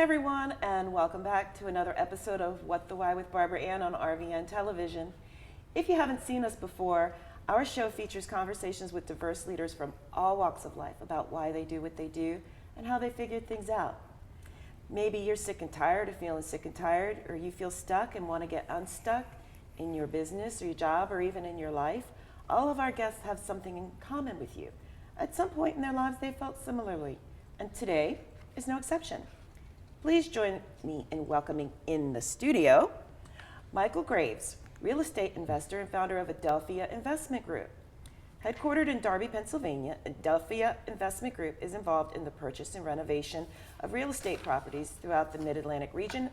everyone, and welcome back to another episode of What the Why with Barbara Ann on RVN Television. If you haven't seen us before, our show features conversations with diverse leaders from all walks of life about why they do what they do and how they figured things out. Maybe you're sick and tired of feeling sick and tired, or you feel stuck and want to get unstuck in your business or your job or even in your life. All of our guests have something in common with you. At some point in their lives, they felt similarly, and today is no exception. Please join me in welcoming in the studio Michael Graves, real estate investor and founder of Adelphia Investment Group. Headquartered in Darby, Pennsylvania, Adelphia Investment Group is involved in the purchase and renovation of real estate properties throughout the Mid-Atlantic region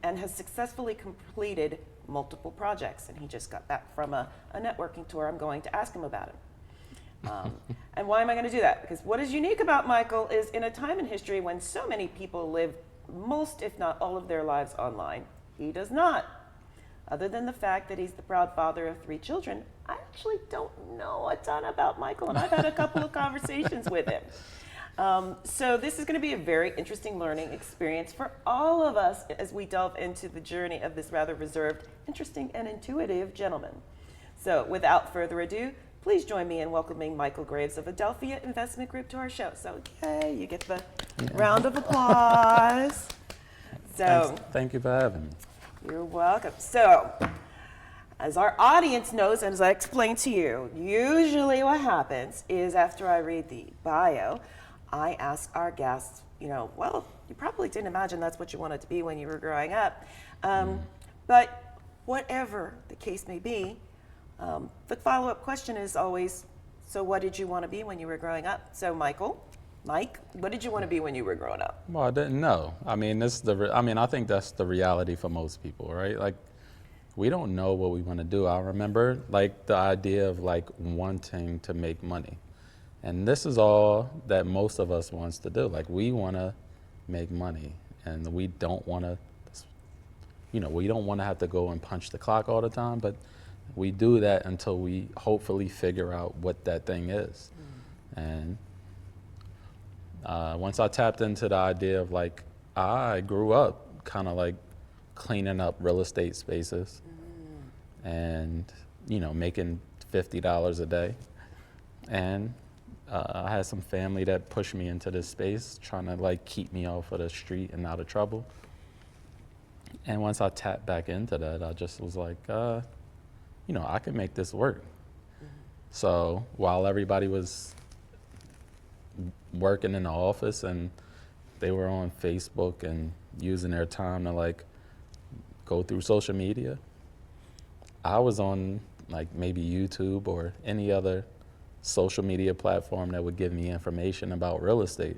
and has successfully completed multiple projects. And he just got back from a networking tour. I'm going to ask him about it. And why am I going to do that? Because what is unique about Michael is in a time in history when so many people live most, if not all of their lives online, he does not. Other than the fact that he's the proud father of 3 children, I actually don't know a ton about Michael, and I've had a couple of conversations with him. So this is going to be a very interesting learning experience for all of us as we delve into the journey of this rather reserved, interesting, and intuitive gentleman. So without further ado, please join me in welcoming Michael Graves of Adelphia Investment Group to our show. So yay, you get the round of applause. So Thank you for having me. You're welcome. So, as our audience knows, and as I explained to you, usually what happens is after I read the bio, I ask our guests, well, you probably didn't imagine that's what you wanted to be when you were growing up. But whatever the case may be, the follow-up question is always, so what did you want to be when you were growing up? So Mike, what did you want to be when you were growing up? Well, I didn't know. I think that's the reality for most people, right? Like, we don't know what we want to do. I remember like the idea of like wanting to make money. And this is all that most of us wants to do. Like, we want to make money, and we don't want to, we don't want to have to go and punch the clock all the time, but we do that until we hopefully figure out what that thing is. And once I tapped into the idea of like, I grew up kind of like cleaning up real estate spaces and, making $50 a day. And I had some family that pushed me into this space, trying to like keep me off of the street and out of trouble. And once I tapped back into that, I just was like, I can make this work. So while everybody was working in the office and they were on Facebook and using their time to like go through social media, I was on like maybe YouTube or any other social media platform that would give me information about real estate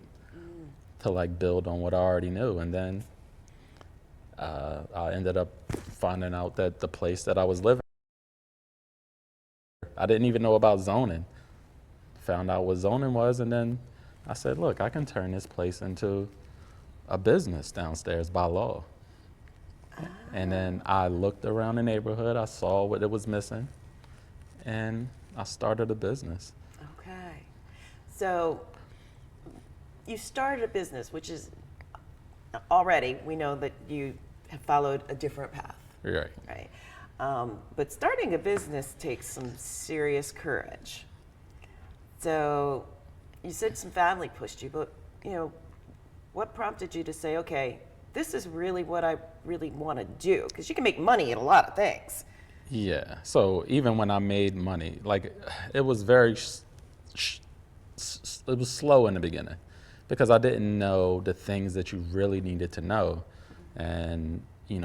to like build on what I already knew. And then I ended up finding out that the place that I was living, I didn't even know about zoning. Found out what zoning was, and then I said, look, I can turn this place into a business downstairs by law. And then I looked around the neighborhood, I saw what it was missing, and I started a business. Okay. So you started a business, which is already, we know that you have followed a different path. Right. But starting a business takes some serious courage. So you said some family pushed you, but what prompted you to say, okay, this is really what I really want to do? Because you can make money at a lot of things. Yeah. So even when I made money, like it was very, it was slow in the beginning because I didn't know the things that you really needed to know. And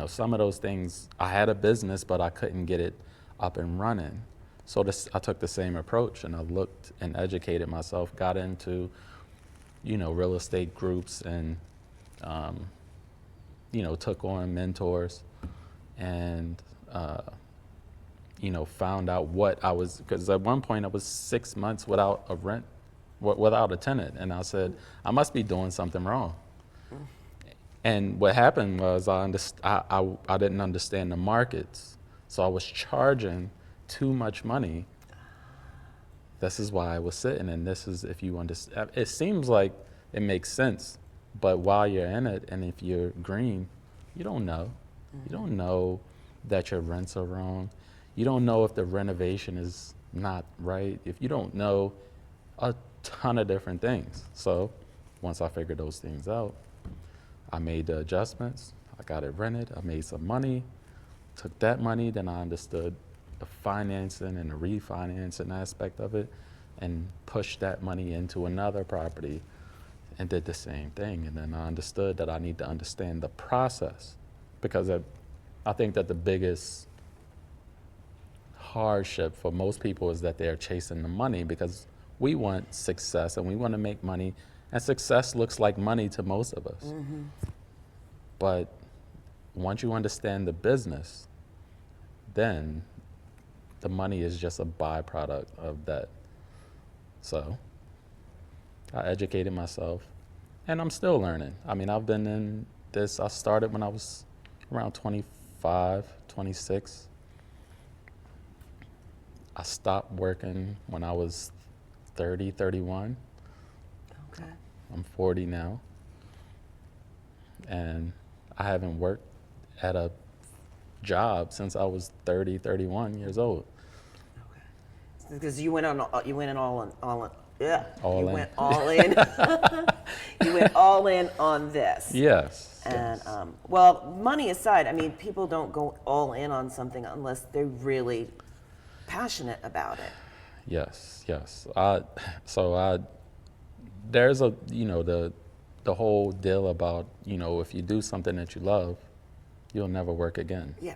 some of those things, I had a business, but I couldn't get it up and running. So I took the same approach, and I looked and educated myself, got into, real estate groups, and, took on mentors, and, found out what I was, because at one point I was 6 months without a rent, without a tenant, and I said, I must be doing something wrong. And what happened was I didn't understand the markets, so I was charging too much money. This is why I was sitting, and this is, if you understand, it seems like it makes sense But while you're in it, and if you're green, you don't know. You don't know that your rents are wrong. You don't know if the renovation is not right. If you don't know a ton of different things. So once I figured those things out, I made the adjustments. I got it rented. I made some money. Took that money, then I understood the financing and the refinancing aspect of it, and pushed that money into another property and did the same thing. And then I understood that I need to understand the process, because I think that the biggest hardship for most people is that they're chasing the money, because we want success and we want to make money, and success looks like money to most of us. But once you understand the business, then the money is just a byproduct of that. So I educated myself, and I'm still learning. I mean, I've been in this, I started when I was around 25, 26. I stopped working when I was 30, 31. Okay. I'm 40 now. And I haven't worked at a job since I was 30, 31 years old. Okay. Because you went in all in. All you in. went all in. You went all in on this. Yes. And yes. well, money aside, I mean, people don't go all in on something unless they're really passionate about it. Yes, yes. There's a, the whole deal about, if you do something that you love, you'll never work again. Yeah.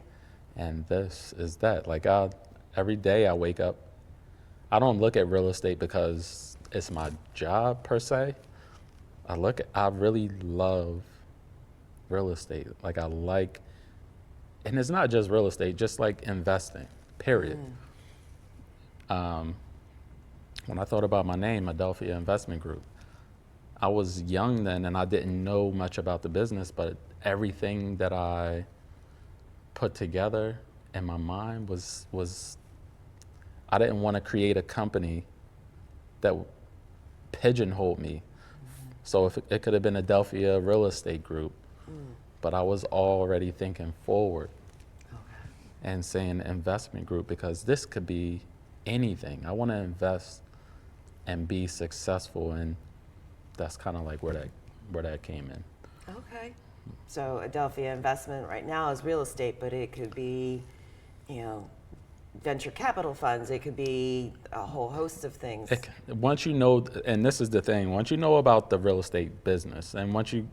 And this is that. Like, every day I wake up, I don't look at real estate because it's my job per se. I really love real estate. Like, and it's not just real estate, just like investing, period. When I thought about my name, Adelphia Investment Group, I was young then and I didn't know much about the business, but everything that I put together in my mind was I didn't want to create a company that pigeonholed me. So if it could have been Adelphia Real Estate Group, but I was already thinking forward and saying investment group, because this could be anything. I want to invest and be successful, and that's kind of like where that came in. Okay. So Adelphia Investment right now is real estate, but it could be, venture capital funds. It could be a whole host of things. Once you know, and this is the thing, once you know about the real estate business, and once you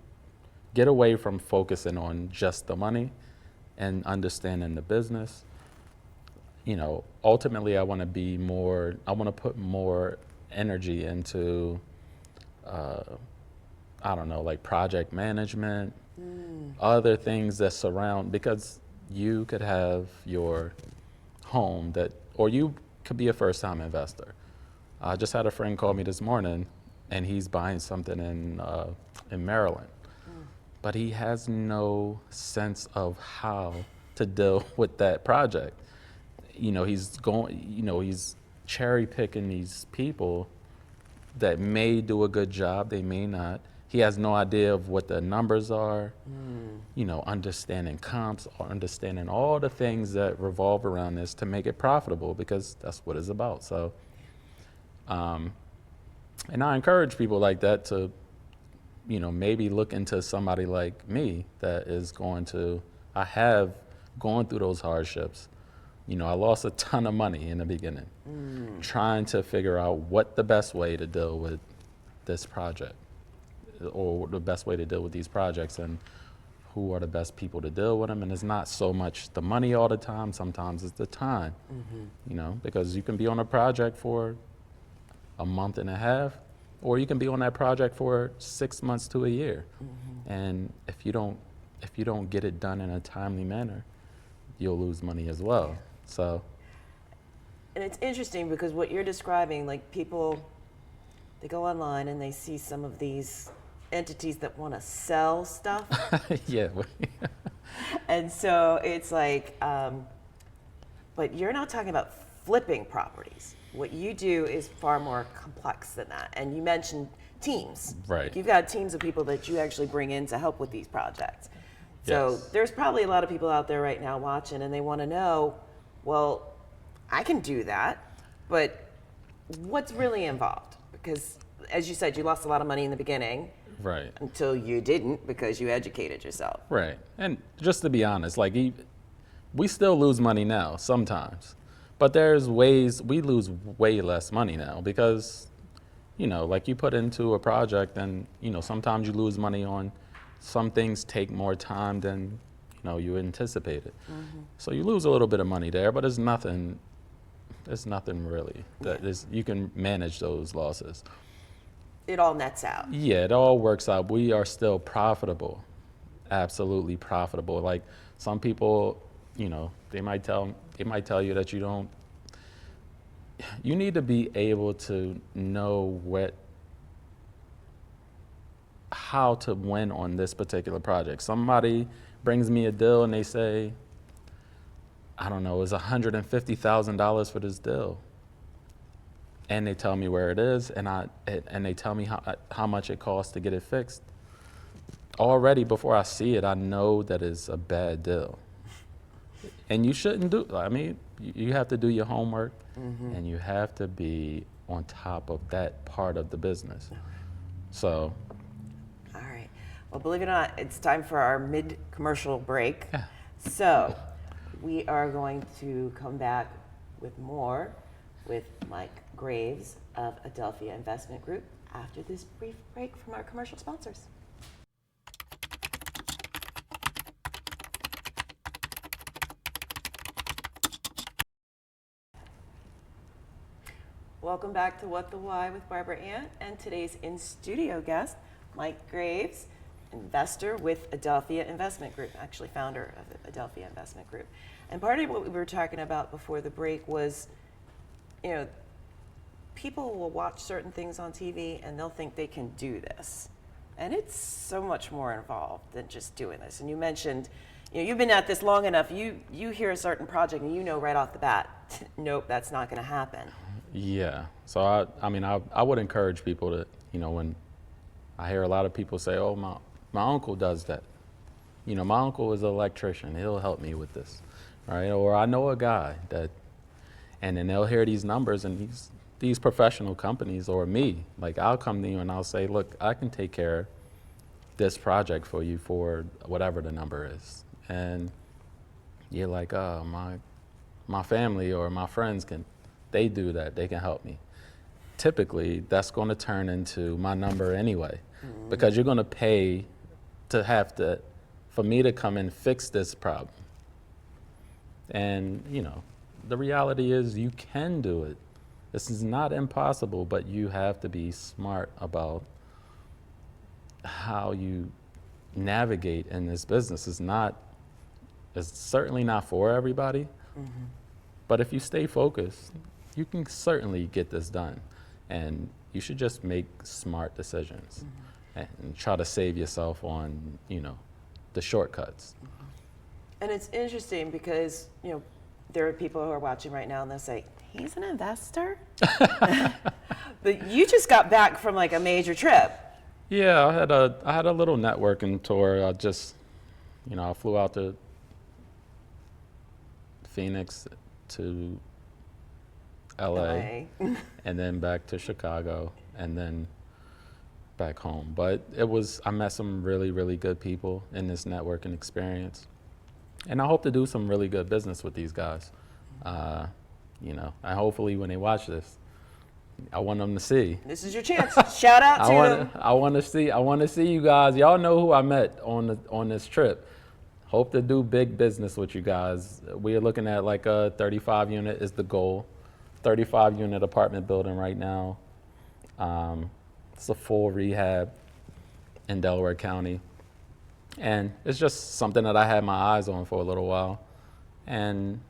get away from focusing on just the money and understanding the business, ultimately I want to put more energy into, like project management, other things that surround, because you could have your home or you could be a first-time investor. I just had a friend call me this morning, and he's buying something in Maryland, but he has no sense of how to deal with that project. He's cherry picking these people that may do a good job, they may not. He has no idea of what the numbers are, understanding comps, or understanding all the things that revolve around this to make it profitable, because that's what it's about. So, and I encourage people like that to, maybe look into somebody like me that is I have gone through those hardships. I lost a ton of money in the beginning, trying to figure out what the best way to deal with this project, or the best way to deal with these projects, and who are the best people to deal with them. And it's not so much the money all the time, sometimes it's the time, because you can be on a project for a month and a half, or you can be on that project for 6 months to a year. And if you don't get it done in a timely manner, you'll lose money as well. So, And it's interesting because what you're describing, like people, they go online and they see some of these entities that want to sell stuff. yeah. And so it's like, but you're not talking about flipping properties. What you do is far more complex than that. And you mentioned teams. Right. Like you've got teams of people that you actually bring in to help with these projects. So Yes. there's probably a lot of people out there right now watching, and they want to know, well, I can do that, but what's really involved? Because as you said, you lost a lot of money in the beginning. Right. Until you didn't, because you educated yourself. Right. And just to be honest, like we still lose money now sometimes, but there's ways we lose way less money now because, like you put into a project and, sometimes you lose money on some things take more time than, you anticipated. So you lose a little bit of money there, but it's nothing really that is, you can manage those losses. It all nets out. Yeah, it all works out. We are still profitable, absolutely profitable. Like some people, they might tell you that you need to be able to know how to win on this particular project. Somebody brings me a deal and they say, I don't know, it's $150,000 for this deal. And they tell me where it is, and they tell me how much it costs to get it fixed. Already before I see it, I know that it's a bad deal. And you shouldn't do. I mean, you have to do your homework, and you have to be on top of that part of the business. So. All right. Well, believe it or not, it's time for our mid-commercial break. Yeah. So we are going to come back with more with Mike Graves of Adelphia Investment Group after this brief break from our commercial sponsors. Welcome back to What the Why with Barbara Ann and today's in-studio guest, Mike Graves, investor with Adelphia Investment Group, actually founder of Adelphia Investment Group. And part of what we were talking about before the break was, people will watch certain things on TV and they'll think they can do this. And it's so much more involved than just doing this. And you mentioned, you've been at this long enough, you hear a certain project and you know right off the bat, nope, that's not going to happen. Yeah. So I would encourage people to, when I hear a lot of people say, oh, my uncle does that. My uncle is an electrician. He'll help me with this. Right? Or I know a guy that, and then they'll hear these numbers and these professional companies or me, like I'll come to you and I'll say, look, I can take care of this project for you for whatever the number is. And you're like, oh, my family or my friends they do that, they can help me. Typically, that's going to turn into my number anyway, because you're going to pay for me to come and fix this problem. And, the reality is you can do it. This is not impossible, but you have to be smart about how you navigate in this business. It's certainly not for everybody, but if you stay focused, you can certainly get this done. And you should just make smart decisions and try to save yourself on, the shortcuts. And it's interesting because, there are people who are watching right now and they'll say, he's an investor? But you just got back from like a major trip. Yeah, I had a little networking tour. I flew out to Phoenix to LA. And then back to Chicago and then back home. But I met some really, really good people in this networking experience. And I hope to do some really good business with these guys. And hopefully when they watch this, I want them to see. This is your chance. Shout out to them. I want to see you guys. Y'all know who I met on this trip. Hope to do big business with you guys. We are looking at like a 35 unit is the goal. 35 unit apartment building right now. It's a full rehab in Delaware County. And it's just something that I had my eyes on for a little while. And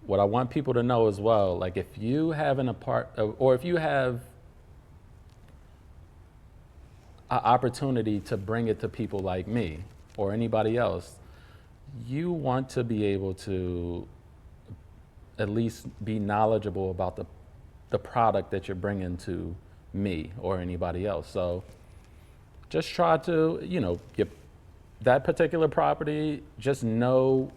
what I want people to know as well, like if you have or if you have an opportunity to bring it to people like me or anybody else, you want to be able to at least be knowledgeable about the product that you're bringing to me or anybody else. So just try to, get that particular property, just know,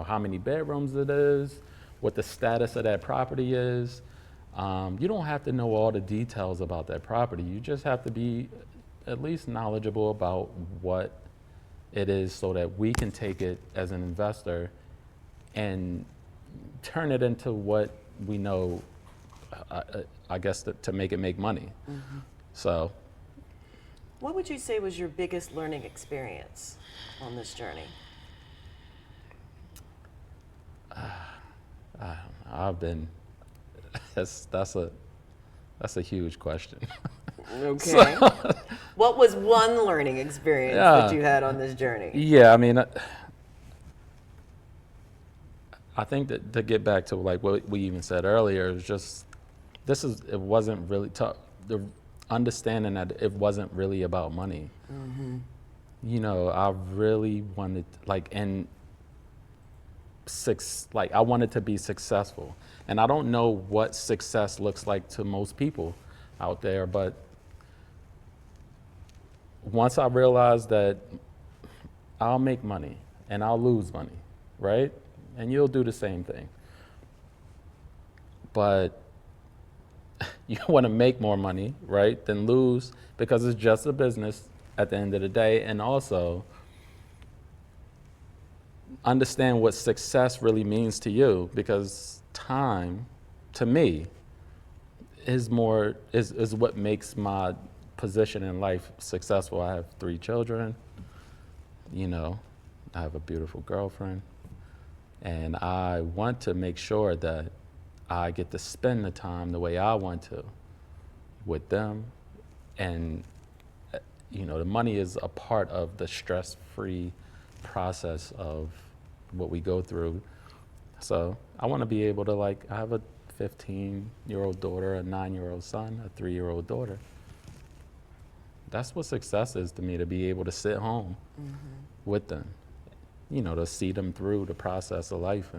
how many bedrooms it is, what the status of that property is. You don't have to know all the details about that property. You just have to be at least knowledgeable about what it is so that we can take it as an investor and turn it into what we know, I guess, to make it make money. Mm-hmm. So. What would you say was your biggest learning experience on this journey? I've been, that's a huge question. Okay. So, what was one learning experience that you had on this journey? yeah, I mean, I think that to get back to like what we even said earlier, is just, it wasn't really tough. The understanding that it wasn't really about money. Mm-hmm. I really wanted, I wanted to be successful. And I don't know what success looks like to most people out there, but once I realized that I'll make money and I'll lose money, right? And you'll do the same thing. But you want to make more money, right, than lose, because it's just a business at the end of the day. And also understand what success really means to you, because time, to me, is what makes my position in life successful. I have 3 children, I have a beautiful girlfriend, and I want to make sure that I get to spend the time the way I want to with them. And, the money is a part of the stress-free process of what we go through. So I want to be able to, I have a 15-year-old daughter, a 9-year-old son, a 3-year-old daughter. That's what success is to me, to be able to sit home with them, to see them through the process of life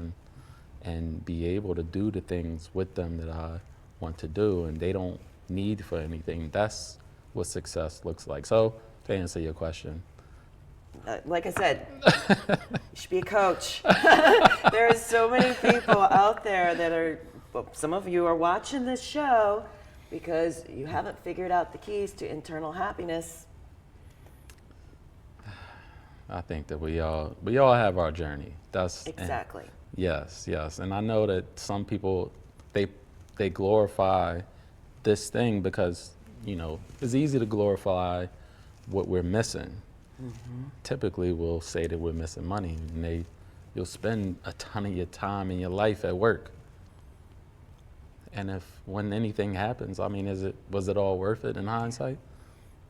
and be able to do the things with them that I want to do, and they don't need for anything. That's what success looks like. So to answer your question. Like I said, you should be a coach. There are so many people out there that are, well, some of you are watching this show because you haven't figured out the keys to internal happiness. I think that we all have our journey. Exactly. Yes. And I know that some people, they glorify this thing because, it's easy to glorify what we're missing. Mm-hmm. Typically, we'll say that we're missing money, and you'll spend a ton of your time in your life at work. And when anything happens, I mean, was it all worth it in hindsight?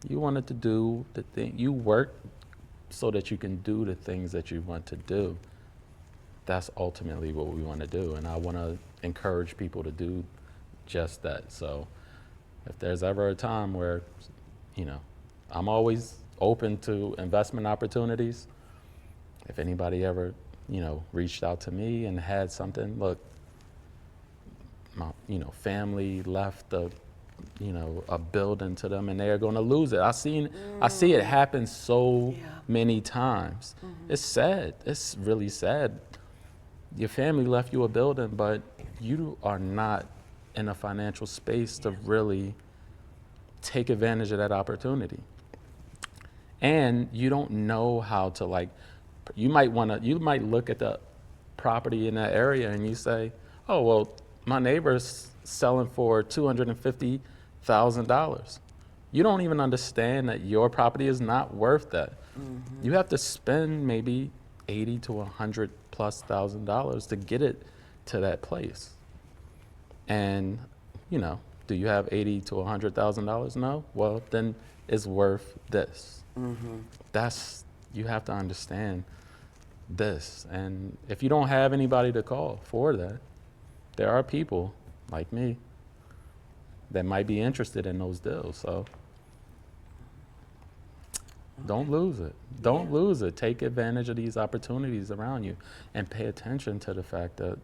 You wanted to do the thing, you work so that you can do the things that you want to do. That's ultimately what we want to do, and I want to encourage people to do just that. So if there's ever a time where, I'm always open to investment opportunities. If anybody ever, reached out to me and had something, look, my, family left a building to them and they're going to lose it. I see it happen so many times. Mm-hmm. It's sad. It's really sad. Your family left you a building, but you are not in a financial space to really take advantage of that opportunity. And you don't know how to you might look at the property in that area and you say, oh, well, my neighbor's selling for $250,000. You don't even understand that your property is not worth that. Mm-hmm. You have to spend maybe $80,000 to $100,000+ to get it to that place. And, do you have $80,000 to $100,000? No? Well, then it's worth this. Mm-hmm. You have to understand this. And if you don't have anybody to call for that, there are people like me that might be interested in those deals. So don't lose it. Don't lose it. Take advantage of these opportunities around you and pay attention to the fact that,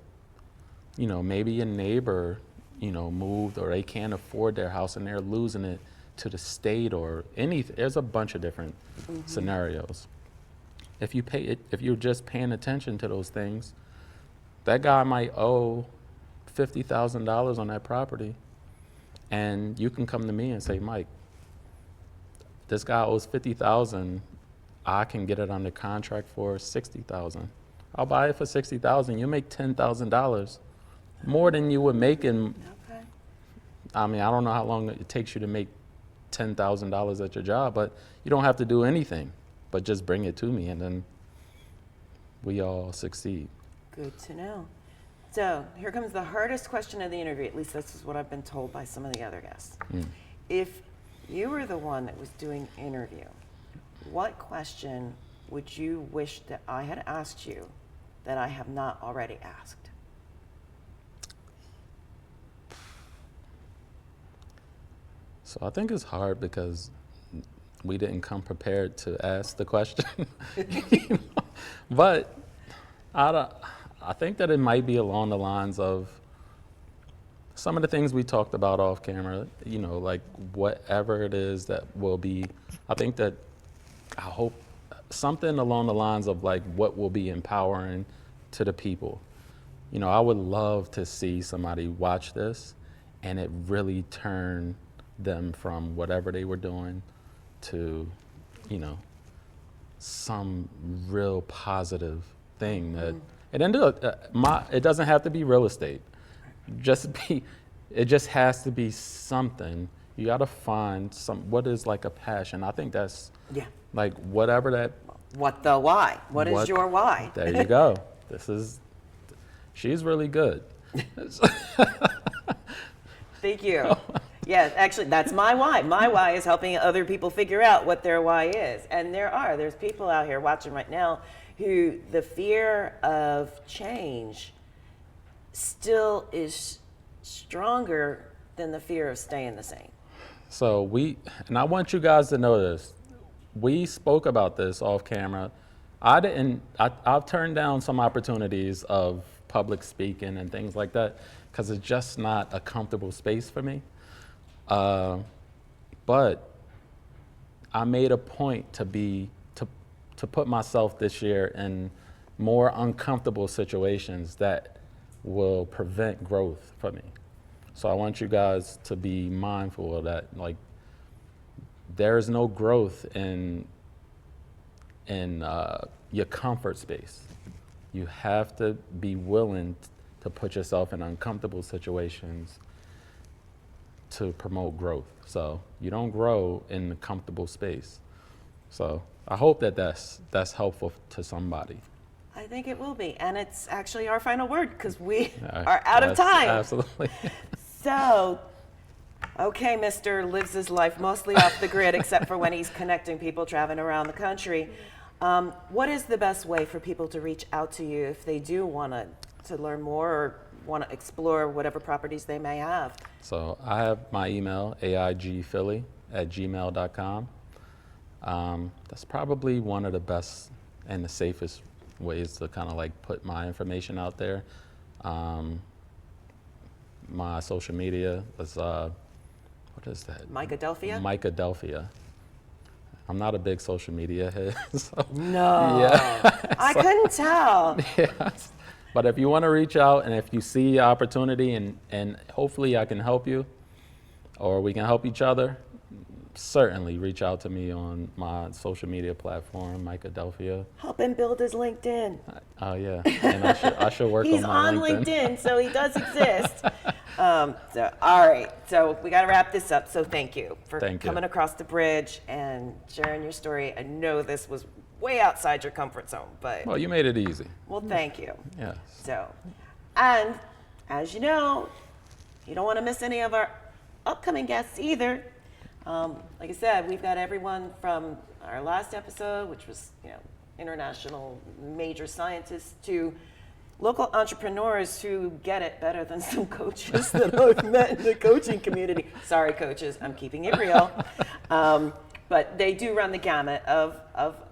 maybe your neighbor moved, or they can't afford their house and they're losing it to the state or anything. There's a bunch of different scenarios. If you're just paying attention to those things, that guy might owe $50,000 on that property, and you can come to me and say, Mike, this guy owes $50,000. I can get it under contract for $60,000. I'll buy it for $60,000. You make $10,000 more than you would make in. Okay. I mean, I don't know how long it takes you to make $10,000 at your job, but you don't have to do anything, but just bring it to me, and then we all succeed. Good to know. So here comes the hardest question of the interview. At least this is what I've been told by some of the other guests. If you were the one that was doing interview, what question would you wish that I had asked you that I have not already asked? So I think it's hard because we didn't come prepared to ask the question. But I think that it might be along the lines of some of the things we talked about off camera, like whatever it is that will be, I hope something along the lines of like what will be empowering to the people. I would love to see somebody watch this and it really turn them from whatever they were doing to, some real positive thing that, and then it doesn't have to be real estate. It just has to be something. You got to find what is like a passion. I think that's like whatever that. What the why? What is your why? There you go. She's really good. Thank you. Yeah, actually, that's my why. My why is helping other people figure out what their why is. And there's people out here watching right now who the fear of change still is stronger than the fear of staying the same. So and I want you guys to know this. We spoke about this off camera. I've turned down some opportunities of public speaking and things like that because it's just not a comfortable space for me. But I made a point to put myself this year in more uncomfortable situations that will prevent growth for me. So I want you guys to be mindful of that. Like, there is no growth in your comfort space. You have to be willing to put yourself in uncomfortable situations to promote growth. So you don't grow in a comfortable space. So I hope that that's helpful to somebody. I think it will be, and it's actually our final word because we are out of time. Absolutely. So, okay, Mr. lives his life mostly off the grid except for when he's connecting people traveling around the country. What is the best way for people to reach out to you if they do want to learn more or want to explore whatever properties they may have? So I have my email, aigphilly@gmail.com. That's probably one of the best and the safest ways to kind of like put my information out there. My social media is, what is that? Mike-Adelphia? Mike-Adelphia. I'm not a big social media head. So, no, yeah. I couldn't tell. Yes. But if you want to reach out and if you see opportunity and hopefully I can help you or we can help each other, certainly reach out to me on my social media platform, Mike-Adelphia. Help him build his LinkedIn. Oh, yeah. And I should work He's on my on LinkedIn, so he does exist. So, all right. So we got to wrap this up. So thank you for coming across the bridge and sharing your story. I know this was way outside your comfort zone, but. Well, you made it easy. Well, thank you. Yes. So, and as you know, you don't want to miss any of our upcoming guests either. Like I said, we've got everyone from our last episode, which was, international major scientists, to local entrepreneurs who get it better than some coaches that I've met in the coaching community. Sorry, coaches, I'm keeping it real. But they do run the gamut of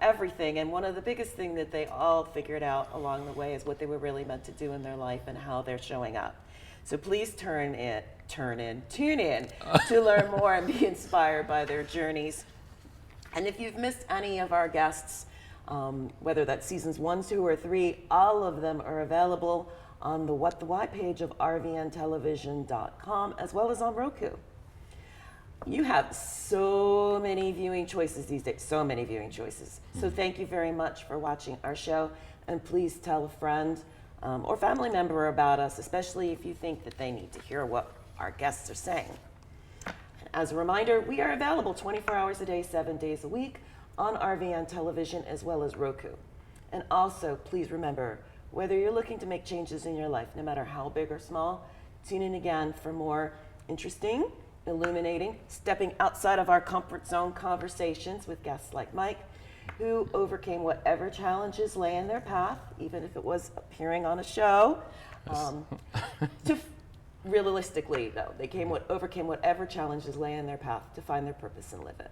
everything. And one of the biggest things that they all figured out along the way is what they were really meant to do in their life and how they're showing up. So please tune in to learn more and be inspired by their journeys. And if you've missed any of our guests, whether that's seasons 1, 2, or 3, all of them are available on the What the Why page of rvntelevision.com, as well as on Roku. You have so many viewing choices these days, so many viewing choices. So thank you very much for watching our show, and please tell a friend or family member about us, especially if you think that they need to hear what our guests are saying. As a reminder, we are available 24 hours a day, 7 days a week on RVN Television as well as Roku. And also, please remember, whether you're looking to make changes in your life, no matter how big or small, tune in again for more interesting, illuminating, stepping outside of our comfort zone conversations with guests like Mike, who overcame whatever challenges lay in their path, even if it was appearing on a show. Realistically, though, they overcame whatever challenges lay in their path to find their purpose and live it.